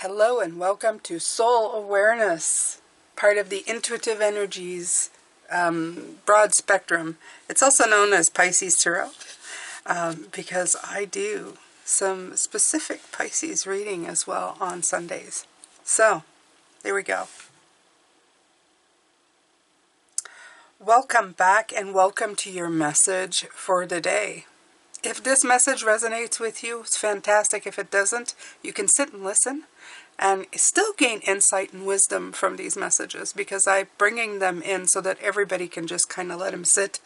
Hello and welcome to Soul Awareness, part of the Intuitive Energies broad spectrum. It's also known as Pisces Tarot because I do some specific Pisces reading as well on Sundays. So, there we go. Welcome back and welcome to your message for the day. If this message resonates with you, it's fantastic. If it doesn't, you can sit and listen and still gain insight and wisdom from these messages, because I'm bringing them in so that everybody can just kind of let them sit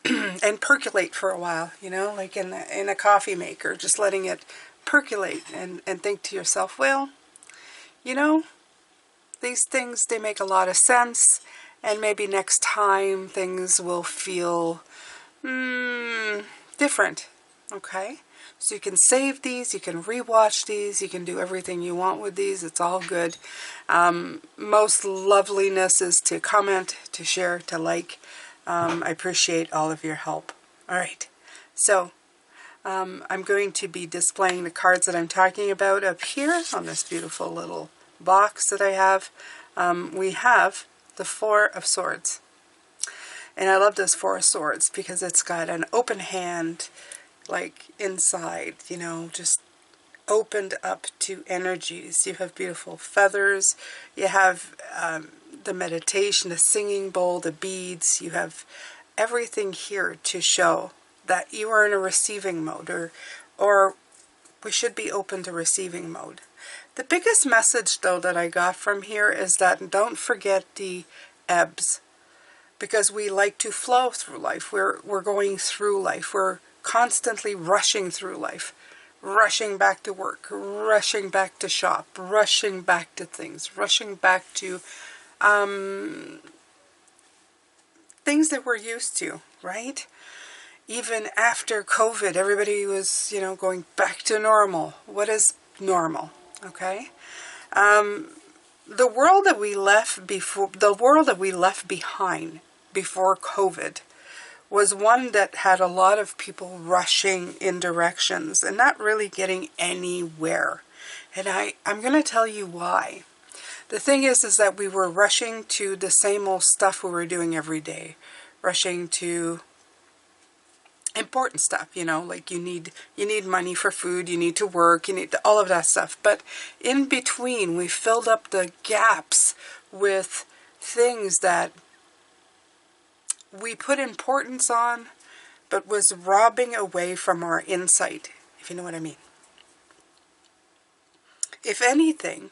and percolate for a while, you know, like in a coffee maker, just letting it percolate and think to yourself, well, you know, these things, they make a lot of sense, and maybe next time things will feel different, okay? So you can save these, you can rewatch these, you can do everything you want with these. It's all good. Most loveliness is to comment, to share, to like. I appreciate all of your help. All right, so I'm going to be displaying the cards that I'm talking about up here on this beautiful little box that I have. We have the Four of Swords. And I love this Four of Swords because it's got an open hand, like inside, you know, just opened up to energies. You have beautiful feathers. You have the meditation, the singing bowl, the beads. You have everything here to show that you are in a receiving mode, or we should be open to receiving mode. The biggest message, though, that I got from here is that don't forget the ebbs, because we like to flow through life. We're going through life. We're constantly rushing through life, rushing back to work, rushing back to shop, rushing back to things, rushing back to things that we're used to, right? Even after COVID, everybody was, you know, going back to normal. What is normal? Okay? The world that we left behind before COVID was one that had a lot of people rushing in directions and not really getting anywhere. And I'm going to tell you why. The thing is that we were rushing to the same old stuff we were doing every day. Rushing to important stuff, you know, like you need money for food, you need to work, you need all of that stuff. But in between, we filled up the gaps with things that we put importance on, but was robbing away from our insight, if you know what I mean. If anything,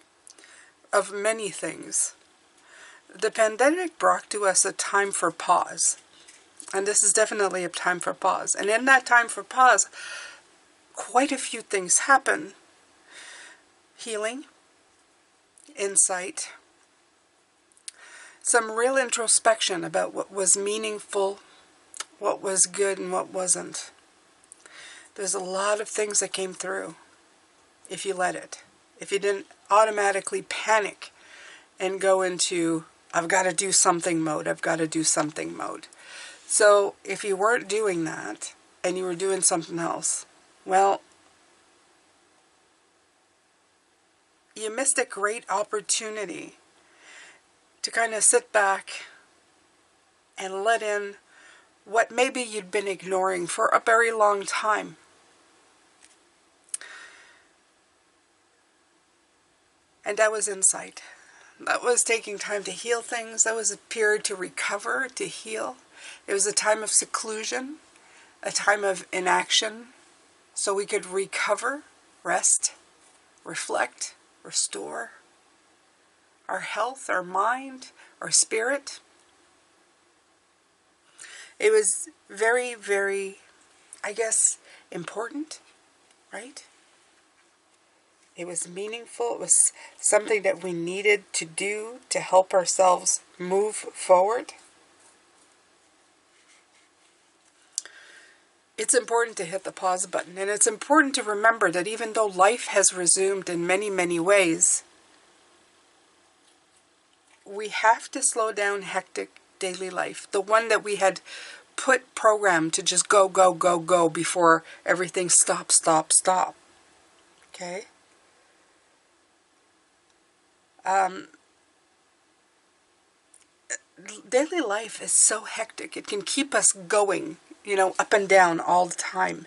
of many things, the pandemic brought to us a time for pause. And this is definitely a time for pause. And in that time for pause, quite a few things happen. Healing, insight, some real introspection about what was meaningful, what was good, and what wasn't. There's a lot of things that came through if you let it. If you didn't automatically panic and go into, I've got to do something mode, I've got to do something mode. So if you weren't doing that and you were doing something else, well, you missed a great opportunity to kind of sit back and let in what maybe you'd been ignoring for a very long time. And that was insight. That was taking time to heal things. That was a period to recover, to heal. It was a time of seclusion, a time of inaction, so we could recover, rest, reflect, restore our health, our mind, our spirit. It was very, very, I guess, important, right? It was meaningful. It was something that we needed to do to help ourselves move forward. It's important to hit the pause button, and it's important to remember that even though life has resumed in many, many ways, we have to slow down hectic daily life, the one that we had put programmed to just go, go, go, go before everything stop, stop, stop. Okay? Daily life is so hectic. It can keep us going, up and down all the time.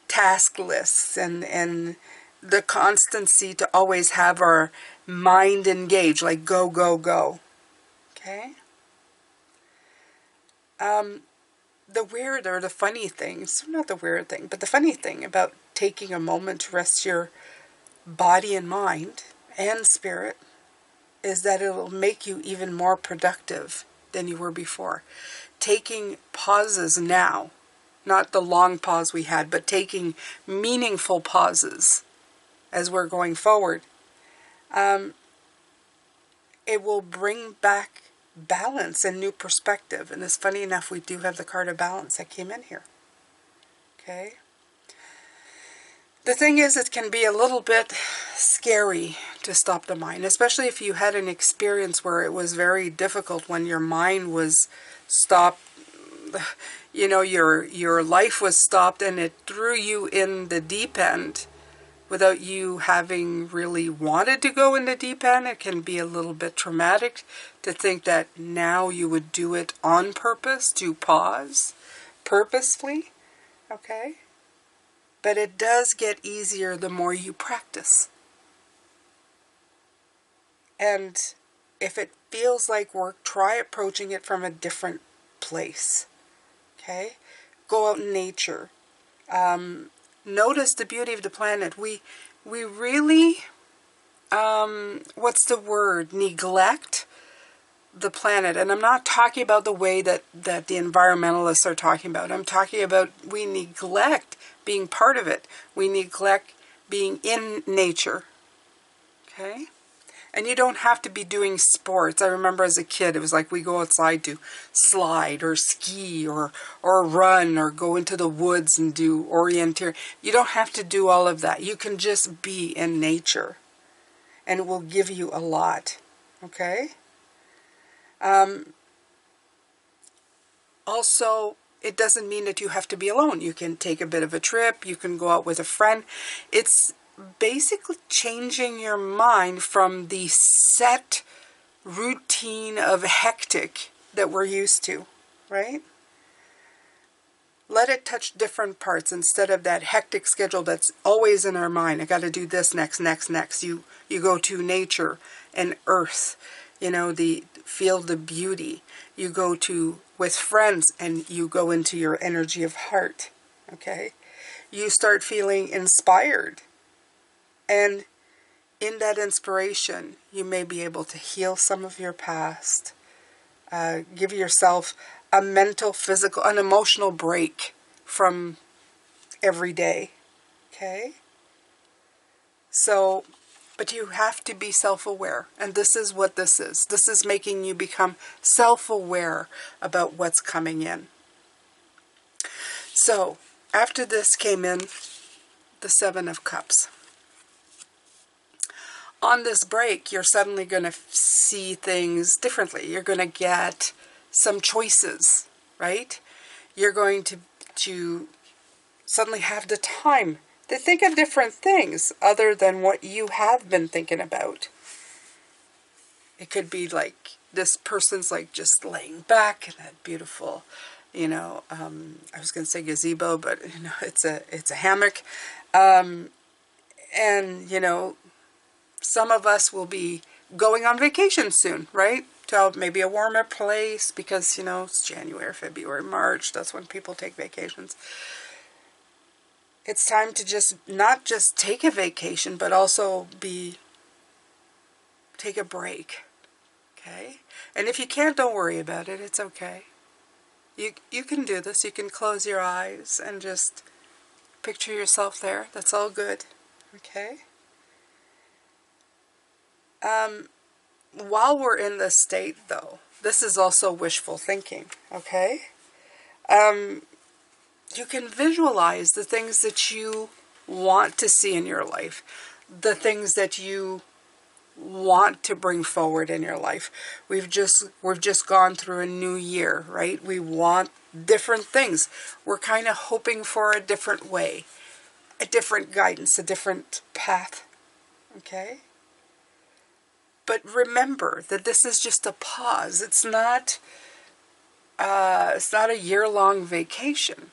Task lists and the constancy to always have our mind engaged, like go, go, go. Okay? The weird or the funny things, not the weird thing, but the funny thing about taking a moment to rest your body and mind and spirit is that it'll make you even more productive than you were before. Taking pauses now, not the long pause we had, but taking meaningful pauses as we're going forward, it will bring back balance and new perspective. And it's funny enough, we do have the card of balance that came in here. Okay? The thing is, it can be a little bit scary to stop the mind, especially if you had an experience where it was very difficult when your mind was stopped. Your life was stopped and it threw you in the deep end without you having really wanted to go in the deep end. It can be a little bit traumatic to think that now you would do it on purpose, to pause purposefully. Okay? But it does get easier the more you practice. And if it feels like work, try approaching it from a different place. Okay? Go out in nature. Notice the beauty of the planet. We really, what's the word? Neglect the planet. And I'm not talking about the way that the environmentalists are talking about. I'm talking about we neglect being part of it. We neglect being in nature. Okay? And you don't have to be doing sports. I remember as a kid, it was like we go outside to slide or ski or run or go into the woods and do orienteering. You don't have to do all of that. You can just be in nature. And it will give you a lot. Okay? Also, it doesn't mean that you have to be alone. You can take a bit of a trip. You can go out with a friend. It's basically changing your mind from the set routine of hectic that we're used to, right? Let it touch different parts instead of that hectic schedule that's always in our mind. I got to do this next. You go to nature and earth, feel the beauty. You go to with friends and you go into your energy of heart, okay? You start feeling inspired. And in that inspiration, you may be able to heal some of your past. Give yourself a mental, physical, an emotional break from every day. Okay? So, but you have to be self-aware. And this is what this is. This is making you become self-aware about what's coming in. So, after this came in the Seven of Cups. On this break, you're suddenly going to see things differently. You're going to get some choices, right? You're going to suddenly have the time to think of different things other than what you have been thinking about. It could be like this person's like just laying back in that beautiful, I was going to say gazebo, but it's a hammock. And some of us will be going on vacation soon, right? To maybe a warmer place because, it's January, February, March. That's when people take vacations. It's time to not just take a vacation, but also take a break, okay? And if you can't, don't worry about it. It's okay. You can do this. You can close your eyes and just picture yourself there. That's all good, okay? While we're in this state, though, this is also wishful thinking, okay? You can visualize the things that you want to see in your life, the things that you want to bring forward in your life. We've just gone through a new year, right? We want different things. We're kind of hoping for a different way, a different guidance, a different path, okay? But remember that this is just a pause. It's not a year-long vacation.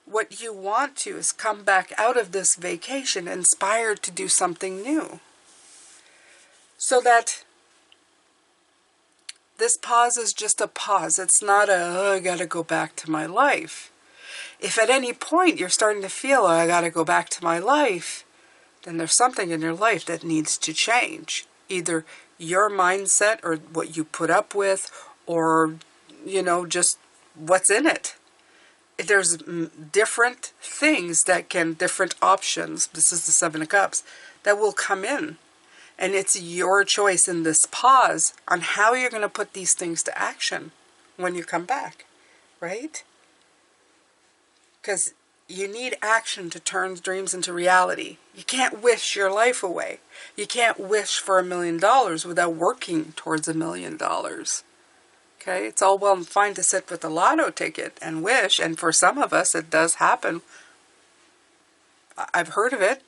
What you want to is come back out of this vacation inspired to do something new. So that this pause is just a pause. It's not I gotta go back to my life. If at any point you're starting to feel, I gotta go back to my life, then there's something in your life that needs to change. Either your mindset or what you put up with, or, just what's in it. There's different things different options, this is the Seven of Cups, that will come in. And it's your choice in this pause on how you're going to put these things to action when you come back, right? Because you need action to turn dreams into reality. You can't wish your life away. You can't wish for $1 million without working towards $1 million. Okay? It's all well and fine to sit with a lotto ticket and wish, and for some of us it does happen. I've heard of it.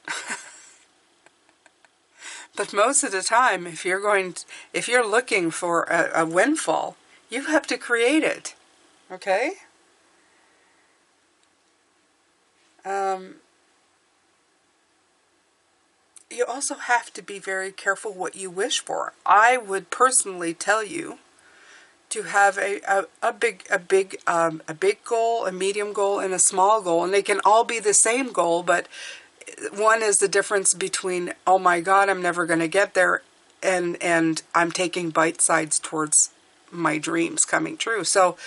But most of the time, if you're looking for a windfall, you have to create it. Okay? You also have to be very careful what you wish for. I would personally tell you to have a big goal, a medium goal, and a small goal, and they can all be the same goal, but one is the difference between, oh my God, I'm never going to get there, and I'm taking bite sides towards my dreams coming true. So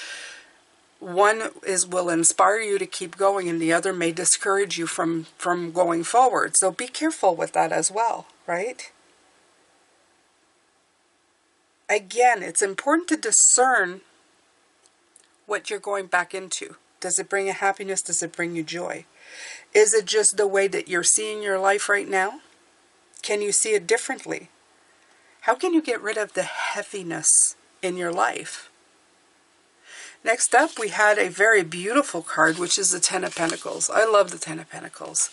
one will inspire you to keep going, and the other may discourage you from going forward. So be careful with that as well, right? Again, it's important to discern what you're going back into. Does it bring you happiness? Does it bring you joy? Is it just the way that you're seeing your life right now? Can you see it differently? How can you get rid of the heaviness in your life? Next up, we had a very beautiful card, which is the Ten of Pentacles. I love the Ten of Pentacles.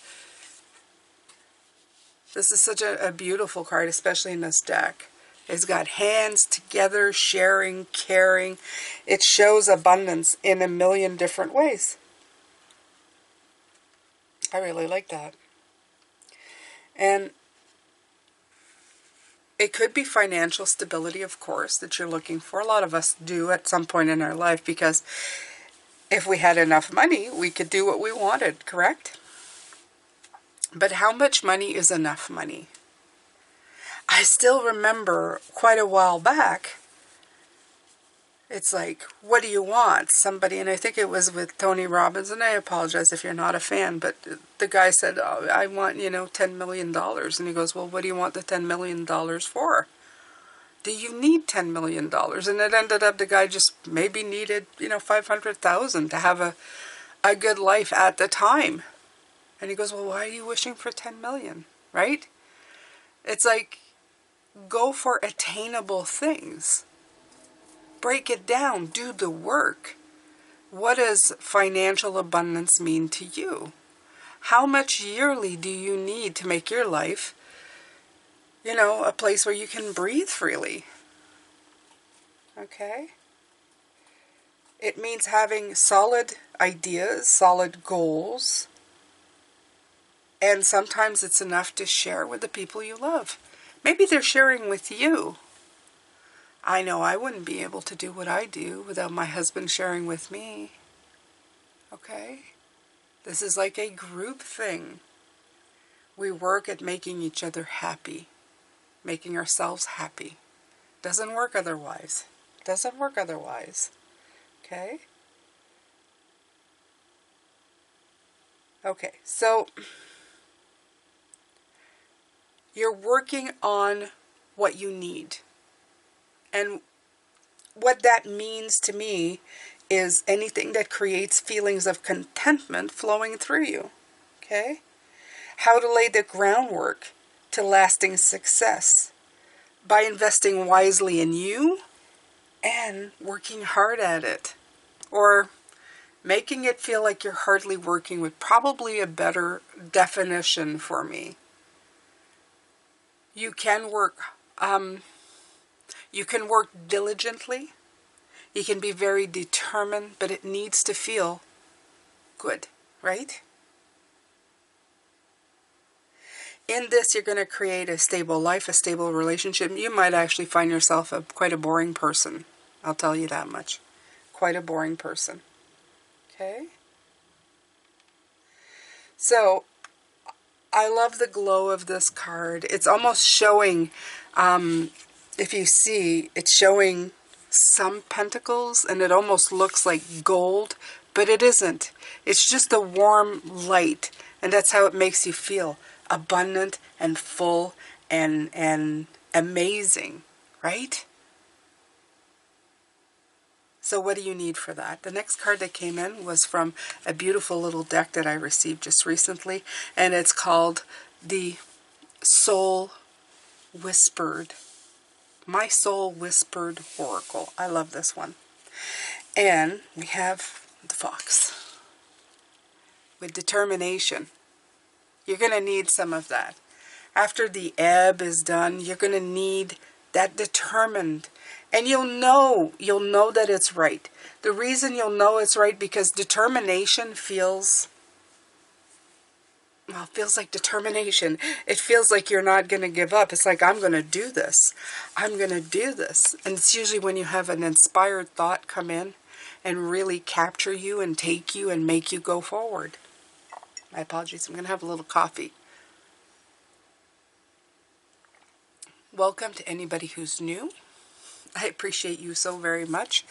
This is such a beautiful card, especially in this deck. It's got hands together, sharing, caring. It shows abundance in a million different ways. I really like that. And it could be financial stability, of course, that you're looking for. A lot of us do at some point in our life, because if we had enough money, we could do what we wanted, correct? But how much money is enough money? I still remember quite a while back, it's like, what do you want? Somebody, and I think it was with Tony Robbins, and I apologize if you're not a fan, but the guy said, oh, I want, $10 million. And he goes, well, what do you want the $10 million for? Do you need $10 million? And it ended up the guy just maybe needed, $500,000 to have a good life at the time. And he goes, well, why are you wishing for $10 million? Right? It's like, go for attainable things. Break it down. Do the work. What does financial abundance mean to you? How much yearly do you need to make your life, a place where you can breathe freely? Okay? It means having solid ideas, solid goals, and sometimes it's enough to share with the people you love. Maybe they're sharing with you. I know I wouldn't be able to do what I do without my husband sharing with me. Okay? This is like a group thing. We work at making each other happy, making ourselves happy. Doesn't work otherwise. Doesn't work otherwise. Okay? Okay, so you're working on what you need. And what that means to me is anything that creates feelings of contentment flowing through you. Okay? How to lay the groundwork to lasting success by investing wisely in you and working hard at it. Or making it feel like you're hardly working with probably a better definition for me. You can work, you can work diligently. You can be very determined, but it needs to feel good, right? In this, you're going to create a stable life, a stable relationship. You might actually find yourself quite a boring person. I'll tell you that much. Quite a boring person. Okay? So, I love the glow of this card. It's almost showing, if you see, it's showing some pentacles, and it almost looks like gold, but it isn't. It's just a warm light, and that's how it makes you feel. Abundant and full and amazing, right? So what do you need for that? The next card that came in was from a beautiful little deck that I received just recently, and it's called the Soul Whispered. My Soul Whispered Oracle. I love this one. And we have the Fox with determination. You're going to need some of that. After the ebb is done, you're going to need that determined. And you'll know that it's right. The reason you'll know it's right, because determination feels like determination. It feels like you're not going to give up. It's like, I'm going to do this. I'm going to do this. And it's usually when you have an inspired thought come in and really capture you and take you and make you go forward. My apologies. I'm going to have a little coffee. Welcome to anybody who's new. I appreciate you so very much.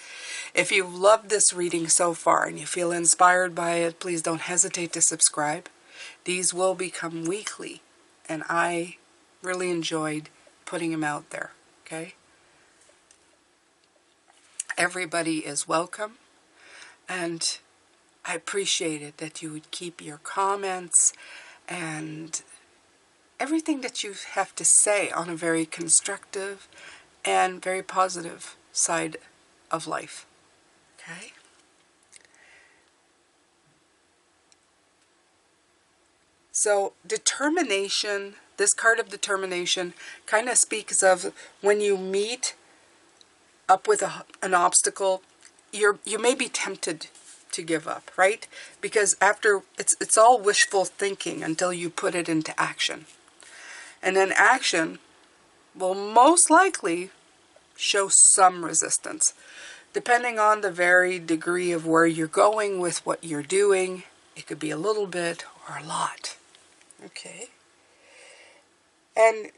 If you've loved this reading so far and you feel inspired by it, please don't hesitate to subscribe. These will become weekly, and I really enjoyed putting them out there, okay? Everybody is welcome, and I appreciate it that you would keep your comments and everything that you have to say on a very constructive and very positive side of life, okay? So determination, this card of determination kind of speaks of when you meet up with an obstacle, you may be tempted to give up, right? Because after, it's all wishful thinking until you put it into action. And then action will most likely show some resistance. Depending on the varied degree of where you're going with what you're doing, it could be a little bit or a lot. Okay. And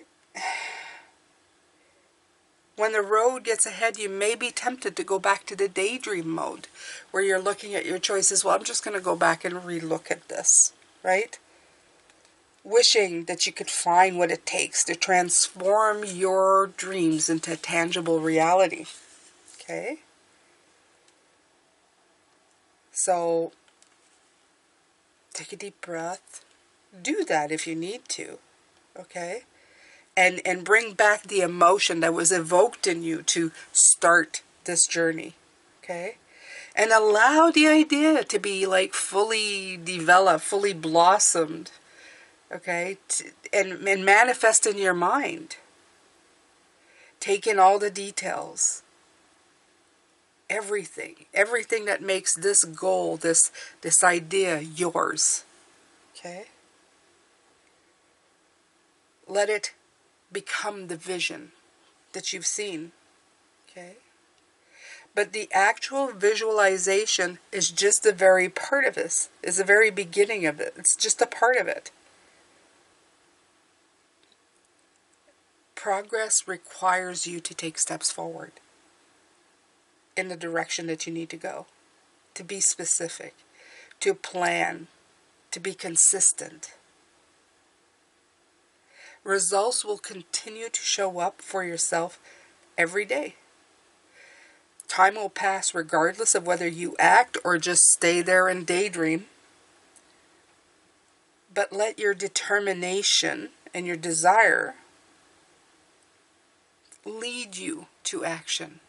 when the road gets ahead, you may be tempted to go back to the daydream mode, where you're looking at your choices. Well, I'm just going to go back and re-look at this, right? Wishing that you could find what it takes to transform your dreams into tangible reality. Okay? So, take a deep breath. Do that if you need to. Okay? And bring back the emotion that was evoked in you to start this journey. Okay? And allow the idea to be like fully developed, fully blossomed. Okay? And manifest in your mind. Take in all the details. Everything that makes this goal, this idea yours. Okay? Let it become the vision that you've seen. Okay? But the actual visualization is just the very part of this, is the very beginning of it. It's just a part of it. Progress requires you to take steps forward in the direction that you need to go, to be specific, to plan, to be consistent. Results will continue to show up for yourself every day. Time will pass regardless of whether you act or just stay there and daydream. But let your determination and your desire lead you to action.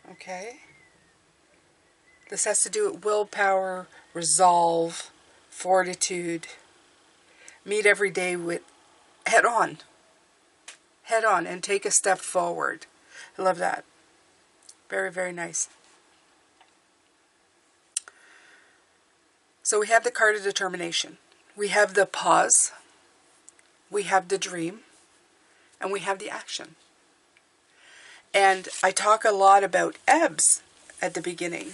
Okay? This has to do with willpower, resolve, fortitude. Meet every day with head on. head on and take a step forward. I love that. Very, very nice. So we have the card of determination. We have the pause. We have the dream. And we have the action. And I talk a lot about ebbs at the beginning.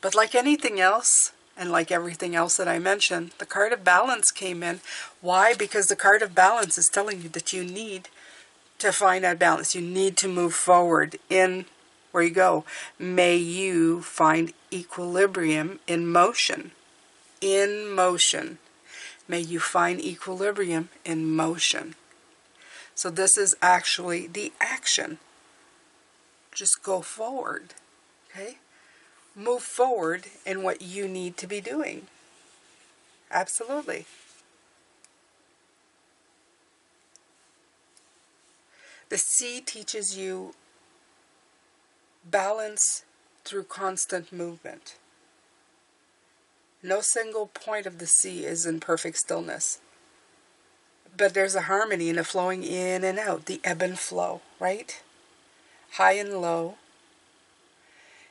But like anything else, and like everything else that I mentioned, the card of balance came in. Why? Because the card of balance is telling you that you need to find that balance. You need to move forward in where you go. May you find equilibrium in motion. In motion. May you find equilibrium in motion. So this is actually the action. Just go forward. Okay? Move forward in what you need to be doing. Absolutely. The sea teaches you balance through constant movement. No single point of the sea is in perfect stillness. But there's a harmony in the flowing in and out, the ebb and flow, right? High and low.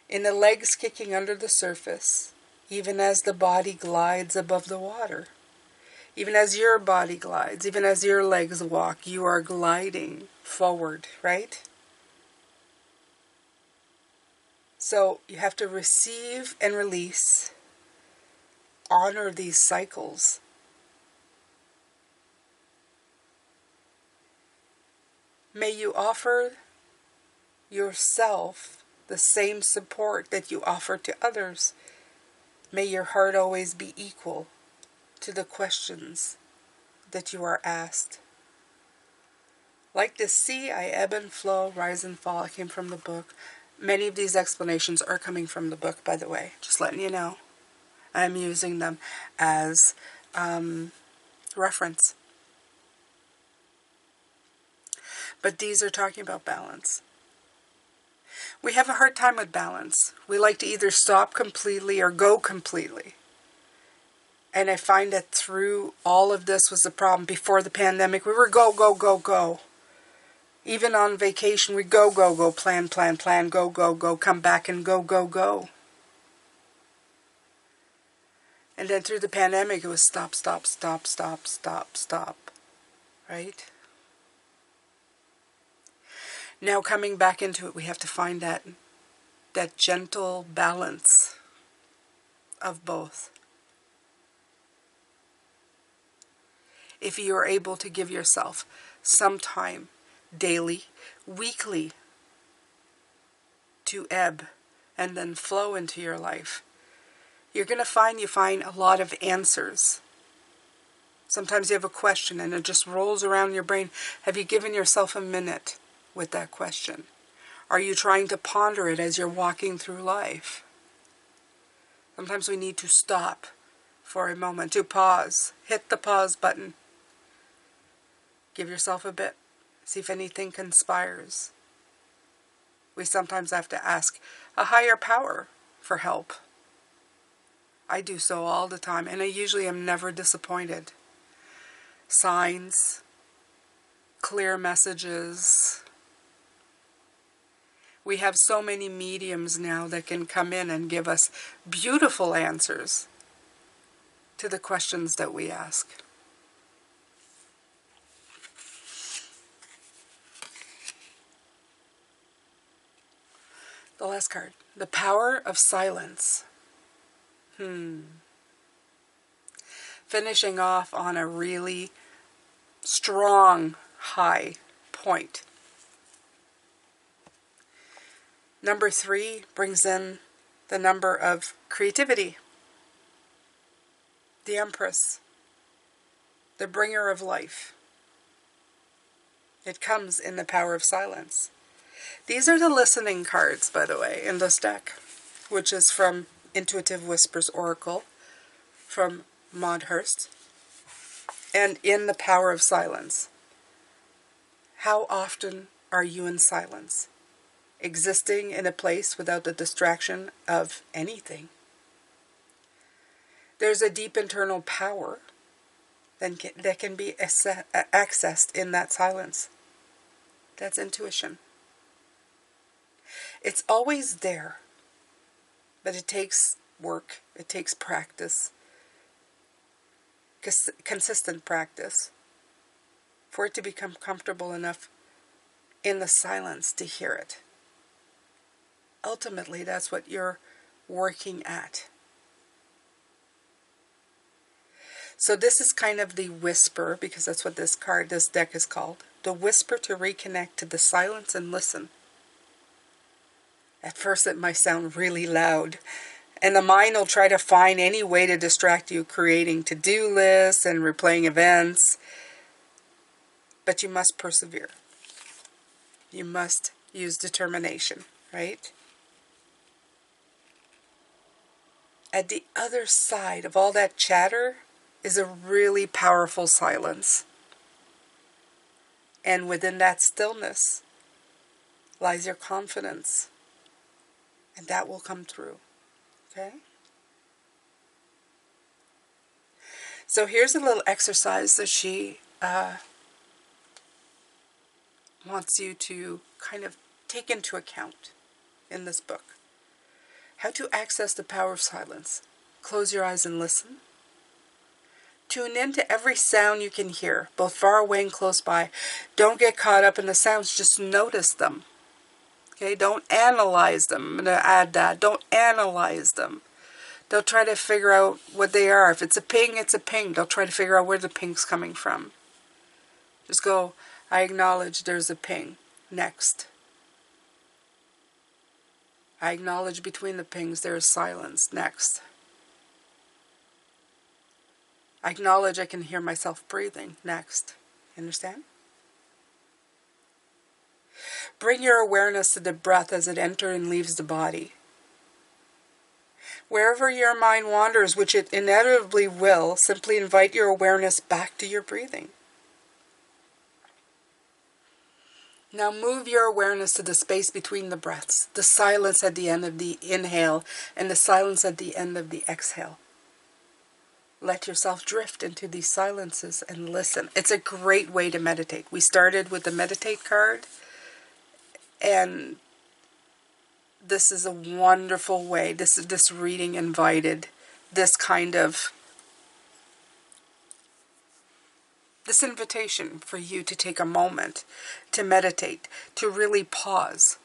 In the legs kicking under the surface, even as the body glides above the water. Even as your body glides, even as your legs walk, you are gliding forward, right? So you have to receive and release, honor these cycles. May you offer yourself the same support that you offer to others. May your heart always be equal to the questions that you are asked. Like the sea, I ebb and flow, rise and fall. It came from the book. Many of these explanations are coming from the book, by the way. Just letting you know. I'm using them as reference. But these are talking about balance. We have a hard time with balance. We like to either stop completely or go completely. And I find that through all of this was the problem. Before the pandemic, we were go, go, go, go. Even on vacation, we go, go, go, plan, plan, plan, go, go, go, come back and go, go, go. And then through the pandemic, it was stop, stop, stop, stop, stop, stop. Right? Now coming back into it, we have to find that gentle balance of both. If you are able to give yourself some time, daily, weekly, to ebb and then flow into your life, you're going to find you find a lot of answers. Sometimes you have a question and it just rolls around your brain. Have you given yourself a minute with that question? Are you trying to ponder it as you're walking through life? Sometimes we need to stop for a moment, to pause. Hit the pause button. Give yourself a bit. See if anything conspires. We sometimes have to ask a higher power for help. I do so all the time, and I usually am never disappointed. Signs, clear messages. We have so many mediums now that can come in and give us beautiful answers to the questions that we ask. The last card, the power of silence. Finishing off on a really strong high point. Number 3 brings in the number of creativity. The Empress. The bringer of life. It comes in the power of silence. These are the listening cards, by the way, in this deck, which is from Intuitive Whispers Oracle, from Maud Hurst, and in the power of silence. How often are you in silence, existing in a place without the distraction of anything? There's a deep internal power that can be accessed in that silence. That's intuition. It's always there, but it takes work. It takes practice, consistent practice, for it to become comfortable enough in the silence to hear it. Ultimately, that's what you're working at. So this is kind of the whisper, because that's what this deck is called. The whisper to reconnect to the silence and listen. At first it might sound really loud, and the mind will try to find any way to distract you, creating to-do lists and replaying events. But you must persevere. You must use determination, right? At the other side of all that chatter is a really powerful silence. And within that stillness lies your confidence. And that will come through. Okay? So here's a little exercise that she wants you to kind of take into account in this book. How to access the power of silence. Close your eyes and listen. Tune in to every sound you can hear, both far away and close by. Don't get caught up in the sounds, just notice them. Okay, don't analyze them. I'm going to add that. Don't analyze them. Don't try to figure out what they are. If it's a ping, it's a ping. Don't try to figure out where the ping's coming from. Just go, I acknowledge there's a ping. Next. I acknowledge between the pings there is silence. Next. I acknowledge I can hear myself breathing. Next. Understand? Bring your awareness to the breath as it enters and leaves the body. Wherever your mind wanders, which it inevitably will, simply invite your awareness back to your breathing. Now move your awareness to the space between the breaths, the silence at the end of the inhale and the silence at the end of the exhale. Let yourself drift into these silences and listen. It's a great way to meditate. We started with the meditate card, and this is a wonderful way. This reading invited this invitation for you to take a moment to meditate, to really pause.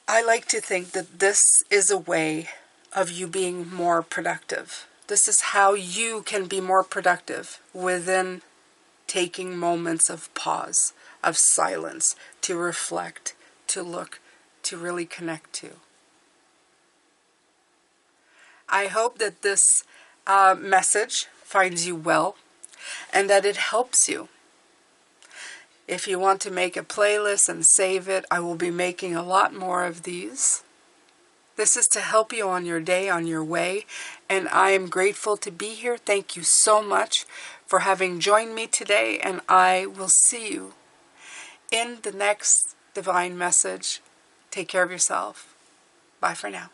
I like to think that this is a way of you being more productive. This is how you can be more productive within taking moments of pause, of silence, to reflect, to look, to really connect to. I hope that this message finds you well and that it helps you. If you want to make a playlist and save it, I will be making a lot more of these. This is to help you on your day, on your way, and I am grateful to be here. Thank you so much for having joined me today, and I will see you in the next divine message. Take care of yourself. Bye for now.